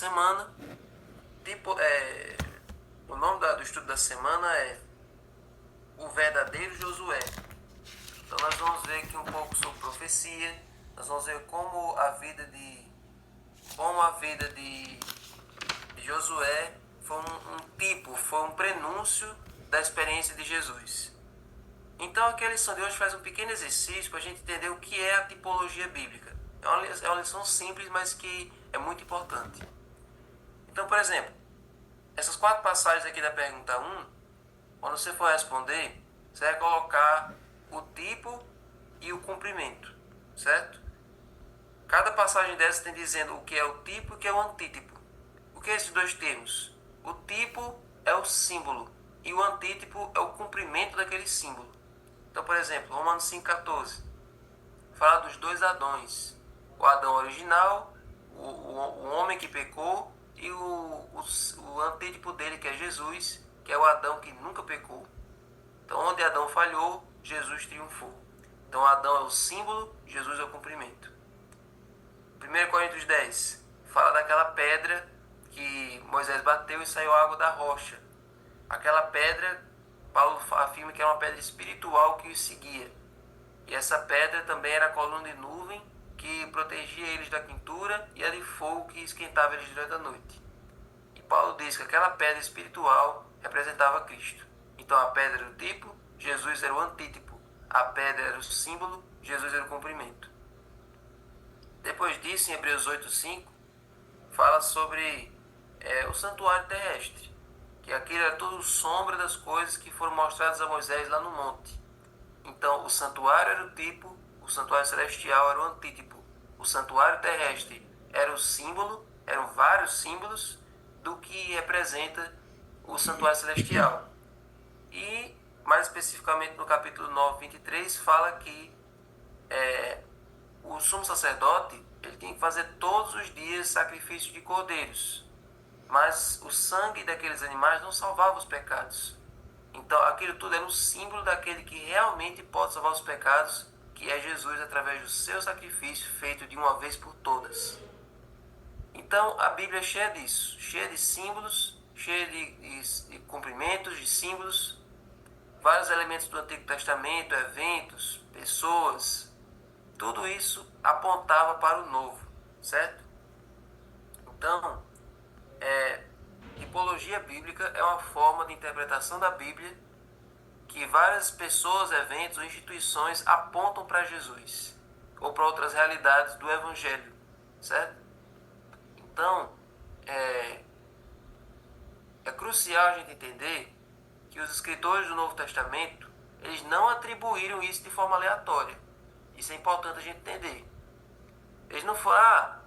semana. Tipo, o nome do estudo da semana é O Verdadeiro Josué. Então nós vamos ver aqui um pouco sobre profecia. Nós vamos ver como a vida de Josué foi foi um prenúncio da experiência de Jesus. Então aqui a lição de hoje faz um pequeno exercício para a gente entender o que é a tipologia bíblica. É uma lição simples, mas que é muito importante. Então, por exemplo, essas 4 passagens aqui da pergunta 1, quando você for responder, você vai colocar o tipo e o cumprimento, certo? Cada passagem dessa tem dizendo o que é o tipo e o que é o antítipo. O que é esses dois termos? O tipo é o símbolo e o antítipo é o cumprimento daquele símbolo. Então, por exemplo, Romanos 5,14 fala dos dois Adões. O Adão original, o homem que pecou, e o antítipo dele, que é Jesus, que é o Adão que nunca pecou. Então, onde Adão falhou, Jesus triunfou. Então, Adão é o símbolo, Jesus é o cumprimento. 1 Coríntios 10 fala daquela pedra que Moisés bateu e saiu água da rocha. Aquela pedra, Paulo afirma que era uma pedra espiritual que os seguia. E essa pedra também era a coluna de nuvem que protegia eles da quintura e a de fogo que esquentava eles durante a noite. E Paulo diz que aquela pedra espiritual representava Cristo. Então a pedra era o tipo, Jesus era o antítipo. A pedra era o símbolo, Jesus era o cumprimento. Depois disso, em Hebreus 8,5, fala sobre o santuário terrestre, que aquilo era tudo sombra das coisas que foram mostradas a Moisés lá no monte. Então, o santuário era o tipo, o santuário celestial era o antítipo. O santuário terrestre era o símbolo, eram vários símbolos do que representa o santuário celestial. E, mais especificamente no capítulo 9, 23, fala que o sumo sacerdote ele tem que fazer todos os dias sacrifício de cordeiros. Mas o sangue daqueles animais não salvava os pecados. Então aquilo tudo era um símbolo daquele que realmente pode salvar os pecados, que é Jesus através do seu sacrifício feito de uma vez por todas. Então a Bíblia é cheia disso, cheia de símbolos, cheia de cumprimentos, de símbolos, vários elementos do Antigo Testamento, eventos, pessoas, tudo isso apontava para o Novo, certo? Então, tipologia bíblica é uma forma de interpretação da Bíblia que várias pessoas, eventos ou instituições apontam para Jesus ou para outras realidades do Evangelho, certo? Então, é crucial a gente entender que os escritores do Novo Testamento eles não atribuíram isso de forma aleatória. Isso é importante a gente entender. Eles não foram,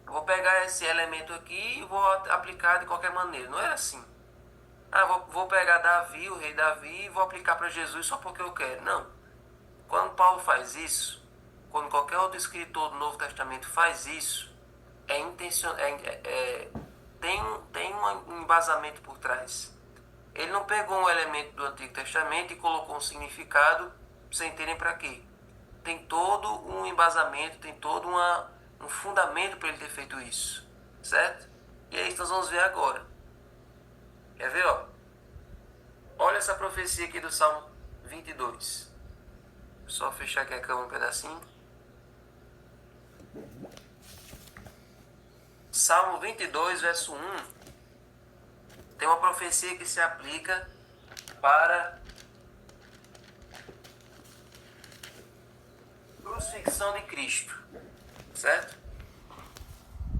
vou pegar esse elemento aqui e vou aplicar de qualquer maneira. Não era assim. Vou pegar Davi, o rei Davi, e vou aplicar para Jesus só porque eu quero. Não. Quando Paulo faz isso, quando qualquer outro escritor do Novo Testamento faz isso, tem um embasamento por trás. Ele não pegou um elemento do Antigo Testamento e colocou um significado sem terem para quê. Tem todo um embasamento, tem todo um fundamento para ele ter feito isso, certo? E é isso que nós vamos ver agora. Quer ver, ó? Olha essa profecia aqui do Salmo 22. Só fechar aqui a cama um pedacinho. Salmo 22, verso 1. Tem uma profecia que se aplica para crucifixão de Cristo, certo?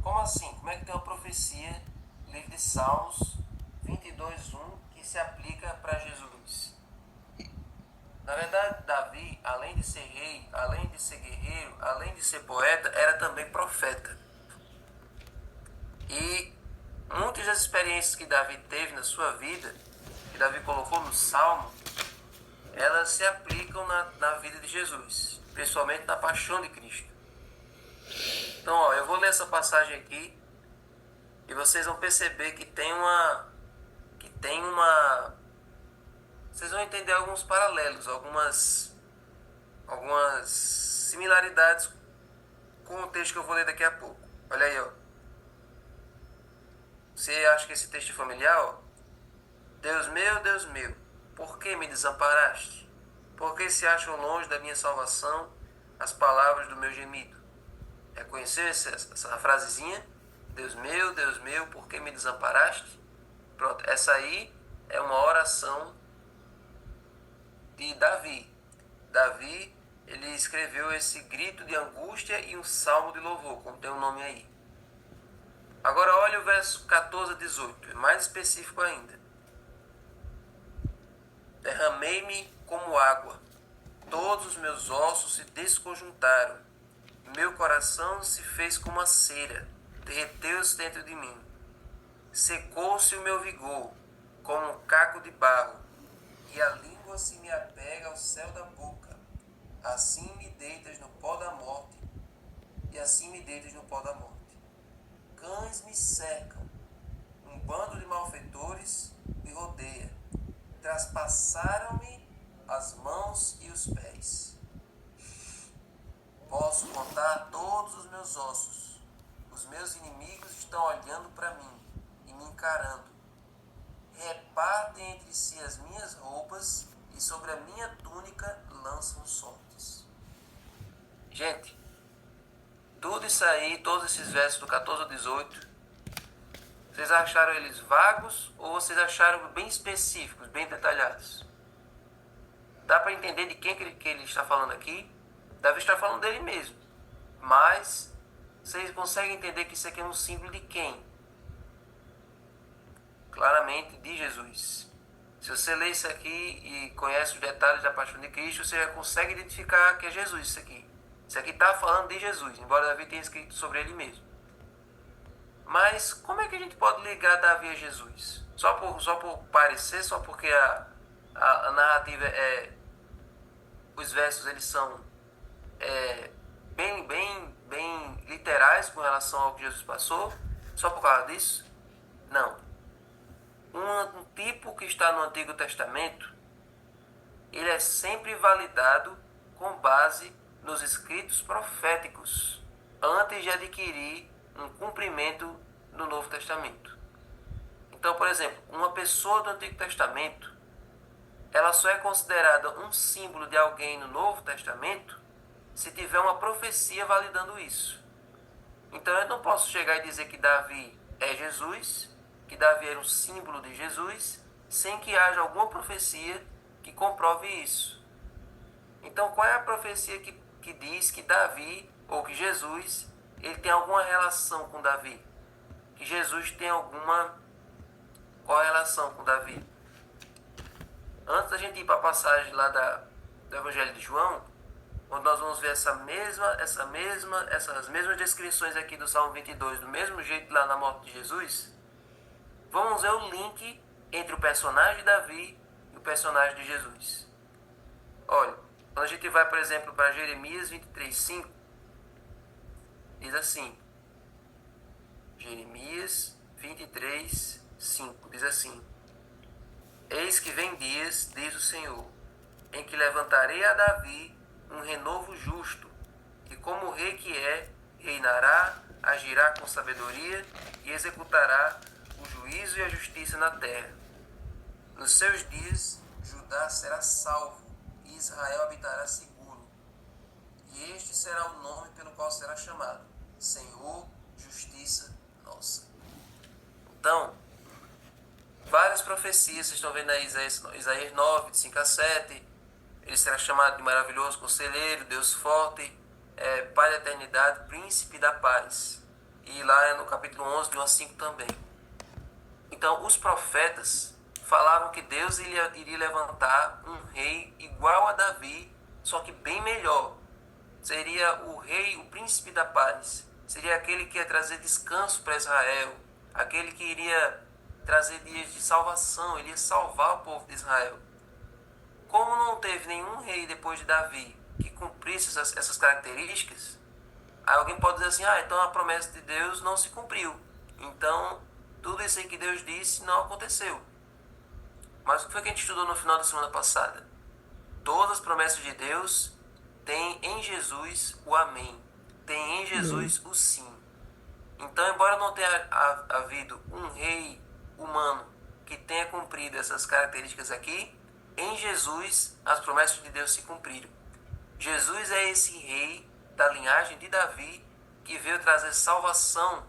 Como assim? Como é que tem uma profecia, livro de Salmos 22, 1, que se aplica para Jesus? Na verdade, Davi, além de ser rei, além de ser guerreiro, além de ser poeta, era também profeta. E muitas das experiências que Davi teve na sua vida, que Davi colocou no Salmo, elas se aplicam na vida de Jesus, principalmente na paixão de Cristo. Então, ó, eu vou ler essa passagem aqui e vocês vão perceber que tem uma vocês vão entender alguns paralelos, algumas similaridades com o texto que eu vou ler daqui a pouco. Olha aí, ó. Você acha que esse texto é familiar? Ó? Deus meu, por que me desamparaste? Por que se acham longe da minha salvação as palavras do meu gemido? Reconheceu essa frasezinha? Deus meu, por que me desamparaste? Pronto, essa aí é uma oração de Davi. Davi, ele escreveu esse grito de angústia e um salmo de louvor, como tem o nome aí. Agora olha o verso 14 a 18, é mais específico ainda. Derramei-me como água, todos os meus ossos se desconjuntaram, meu coração se fez como a cera, derreteu-se dentro de mim. Secou-se o meu vigor, como um caco de barro, e a língua se me apega ao céu da boca. Assim me deitas no pó da morte, e assim me deitas no pó da morte. Cães me cercam, um bando de malfeitores me rodeia. Traspassaram-me as mãos e os pés. Posso contar todos os meus ossos. Os meus inimigos estão olhando para mim e me encarando. Repartem entre si as minhas roupas e sobre a minha túnica lançam sortes. Gente, tudo isso aí, todos esses versos do 14 ao 18, vocês acharam eles vagos ou vocês acharam bem específicos, bem detalhados? Dá para entender de quem que ele está falando aqui? Davi está falando dele mesmo. Mas vocês conseguem entender que isso aqui é um símbolo de quem? Claramente de Jesus. Se você lê isso aqui e conhece os detalhes da paixão de Cristo, você já consegue identificar que é Jesus isso aqui. Isso aqui está falando de Jesus, embora Davi tenha escrito sobre ele mesmo. Mas como é que a gente pode ligar Davi a Jesus? Só por parecer, só porque a narrativa os versos eles são bem literais com relação ao que Jesus passou? Só por causa disso? Não. Um tipo que está no Antigo Testamento, ele é sempre validado com base nos escritos proféticos, antes de adquirir um cumprimento no Novo Testamento. Então, por exemplo, uma pessoa do Antigo Testamento, ela só é considerada um símbolo de alguém no Novo Testamento se tiver uma profecia validando isso. Então eu não posso chegar e dizer que Davi é Jesus, que Davi era um símbolo de Jesus, sem que haja alguma profecia que comprove isso. Então qual é a profecia que diz que Davi, ou que Jesus, ele tem alguma relação com Davi? Que Jesus tem alguma correlação com Davi? Antes da gente ir para a passagem lá do Evangelho de João, onde nós vamos ver essas mesmas descrições aqui do Salmo 22, do mesmo jeito lá na morte de Jesus, vamos ver o link entre o personagem de Davi e o personagem de Jesus. Olha, quando a gente vai, por exemplo, para Jeremias 23:5, diz assim, Jeremias 23:5, diz assim, eis que vem dias, diz o Senhor, em que levantarei a Davi um renovo justo, que como o rei que é, reinará, agirá com sabedoria e executará o juízo e a justiça na terra. Nos seus dias, Judá será salvo e Israel habitará seguro. E este será o nome pelo qual será chamado, Senhor, Justiça Nossa. Então, várias profecias, vocês estão vendo aí Isaías 9, de 5 a 7, ele será chamado de maravilhoso conselheiro, Deus forte, Pai da eternidade, príncipe da paz. E lá no capítulo 11, de 1 a 5 também. Então, os profetas falavam que Deus iria levantar um rei igual a Davi, só que bem melhor. Seria o rei, o príncipe da paz. Seria aquele que ia trazer descanso para Israel, aquele que iria trazer dias de salvação, ele ia salvar o povo de Israel. Como não teve nenhum rei depois de Davi que cumprisse essas características, aí alguém pode dizer assim, então a promessa de Deus não se cumpriu. Então, tudo isso aí que Deus disse não aconteceu. Mas o que foi que a gente estudou no final da semana passada? Todas as promessas de Deus têm em Jesus o amém. Tem em Jesus o sim. Então, embora não tenha havido um rei humano que tenha cumprido essas características aqui, em Jesus as promessas de Deus se cumpriram. Jesus é esse rei da linhagem de Davi que veio trazer salvação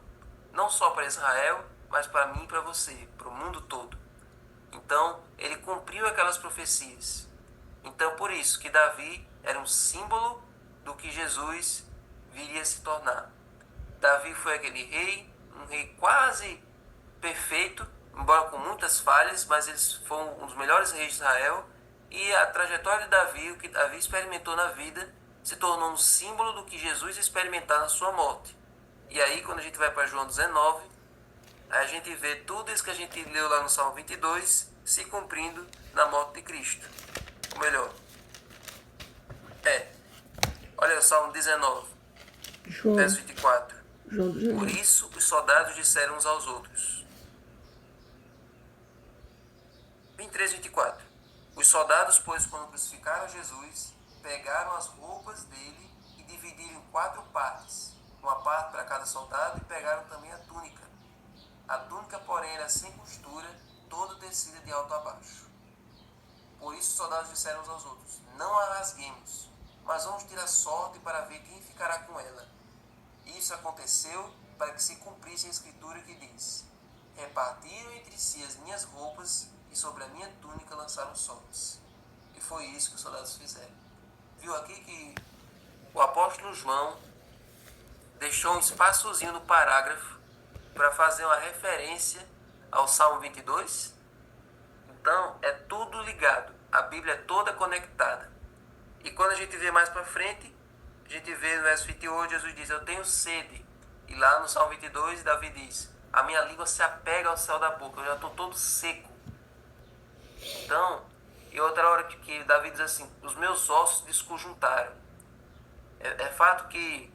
não só para Israel, mas para mim e para você, para o mundo todo. Então, ele cumpriu aquelas profecias. Então, por isso que Davi era um símbolo do que Jesus viria a se tornar. Davi foi aquele rei, um rei quase perfeito, embora com muitas falhas, mas eles foram um dos melhores reis de Israel. E a trajetória de Davi, o que Davi experimentou na vida, se tornou um símbolo do que Jesus experimentar na sua morte. E aí, quando a gente vai para João 19, a gente vê tudo isso que a gente leu lá no Salmo 22 se cumprindo na morte de Cristo. Ou melhor, olha o Salmo 19, verso 24. Por isso os soldados disseram uns aos outros. 23, 24. Os soldados, pois, quando crucificaram Jesus, pegaram as roupas dele e dividiram em 4 partes, uma parte para cada soldado, e pegaram também a túnica. A túnica, porém, era sem costura, toda tecida de alto a baixo. Por isso os soldados disseram uns aos outros: não a rasguemos, mas vamos tirar sorte para ver quem ficará com ela. Isso aconteceu para que se cumprisse a escritura que diz: repartiram entre si as minhas roupas e sobre a minha túnica lançaram sortes. E foi isso que os soldados fizeram. Viu aqui que o apóstolo João deixou um espaçozinho no parágrafo para fazer uma referência ao Salmo 22? Então, é tudo ligado. A Bíblia é toda conectada. E quando a gente vê mais para frente, a gente vê no verso 28, Jesus diz: eu tenho sede. E lá no Salmo 22, Davi diz: a minha língua se apega ao céu da boca, eu já estou todo seco. Então, e outra hora que Davi diz assim: os meus ossos desconjuntaram. É fato que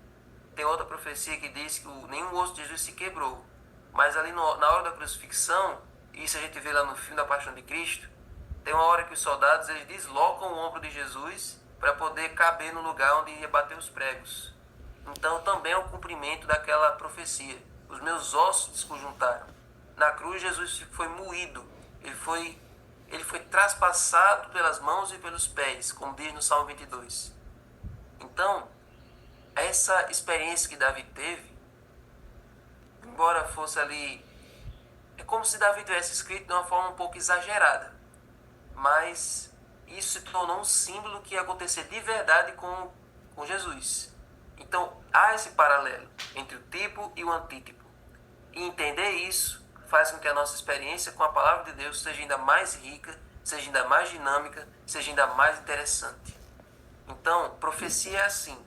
tem outra profecia que diz que nenhum osso de Jesus se quebrou. Mas ali na hora da crucifixão, isso a gente vê lá no filme da Paixão de Cristo, tem uma hora que os soldados eles deslocam o ombro de Jesus para poder caber no lugar onde ia bater os pregos. Então também é o cumprimento daquela profecia. Os meus ossos desconjuntaram. Na cruz Jesus foi moído. Ele foi traspassado pelas mãos e pelos pés, como diz no Salmo 22. Então, essa experiência que Davi teve, embora fosse ali, é como se Davi tivesse escrito de uma forma um pouco exagerada. Mas isso se tornou um símbolo que ia acontecer de verdade com Jesus. Então, há esse paralelo entre o tipo e o antítipo. E entender isso faz com que a nossa experiência com a palavra de Deus seja ainda mais rica, seja ainda mais dinâmica, seja ainda mais interessante. Então, profecia é assim.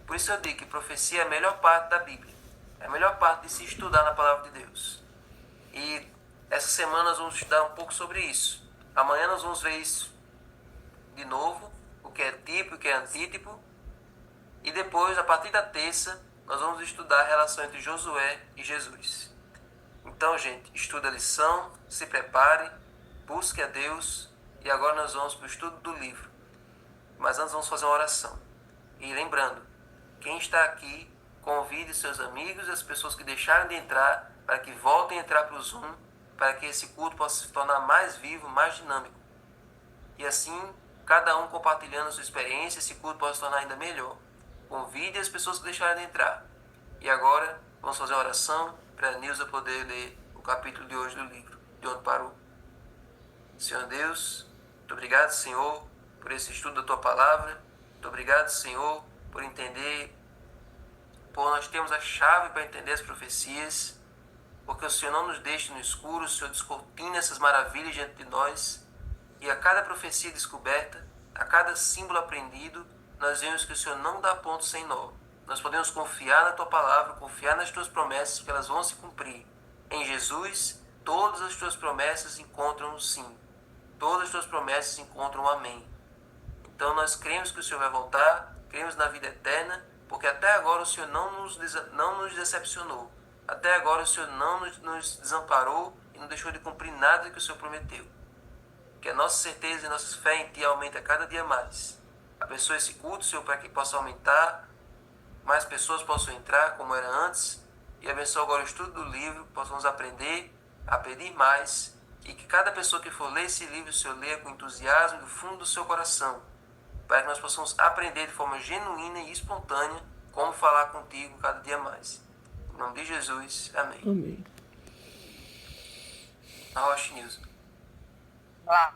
Por isso eu digo que profecia é a melhor parte da Bíblia. É a melhor parte de se estudar na palavra de Deus. E essa semana nós vamos estudar um pouco sobre isso. Amanhã nós vamos ver isso de novo, o que é tipo e o que é antítipo. E depois, a partir da terça, nós vamos estudar a relação entre Josué e Jesus. Então, gente, estuda a lição, se prepare, busque a Deus. E agora nós vamos para o estudo do livro. Mas antes vamos fazer uma oração. E lembrando, quem está aqui, convide seus amigos e as pessoas que deixaram de entrar para que voltem a entrar para o Zoom, para que esse culto possa se tornar mais vivo, mais dinâmico. E assim, cada um compartilhando a sua experiência, esse culto possa se tornar ainda melhor. Convide as pessoas que deixaram de entrar. E agora, vamos fazer uma oração para a Nilza poder ler o capítulo de hoje do livro, de onde parou. Senhor Deus, muito obrigado, Senhor, por esse estudo da Tua Palavra. Muito obrigado, Senhor, por entender, por nós temos a chave para entender as profecias, porque o Senhor não nos deixa no escuro, o Senhor descortina essas maravilhas diante de nós, e a cada profecia descoberta, a cada símbolo aprendido, nós vemos que o Senhor não dá ponto sem nó. Nós podemos confiar na Tua Palavra, confiar nas Tuas promessas, porque elas vão se cumprir. Em Jesus, todas as Tuas promessas encontram um sim. Todas as Tuas promessas encontram um amém. Então nós cremos que o Senhor vai voltar, cremos na vida eterna, porque até agora o Senhor não nos decepcionou. Até agora o Senhor não nos desamparou e não deixou de cumprir nada que o Senhor prometeu. Que a nossa certeza e a nossa fé em Ti aumente a cada dia mais. Abençoe esse culto, Senhor, para que possa aumentar, mais pessoas possam entrar como era antes, e abençoa agora o estudo do livro, que possamos aprender a pedir mais, e que cada pessoa que for ler esse livro, o Senhor leia com entusiasmo do fundo do seu coração, para que nós possamos aprender de forma genuína e espontânea como falar contigo cada dia mais. Em nome de Jesus, amém. Amém. A Roche News. Olá.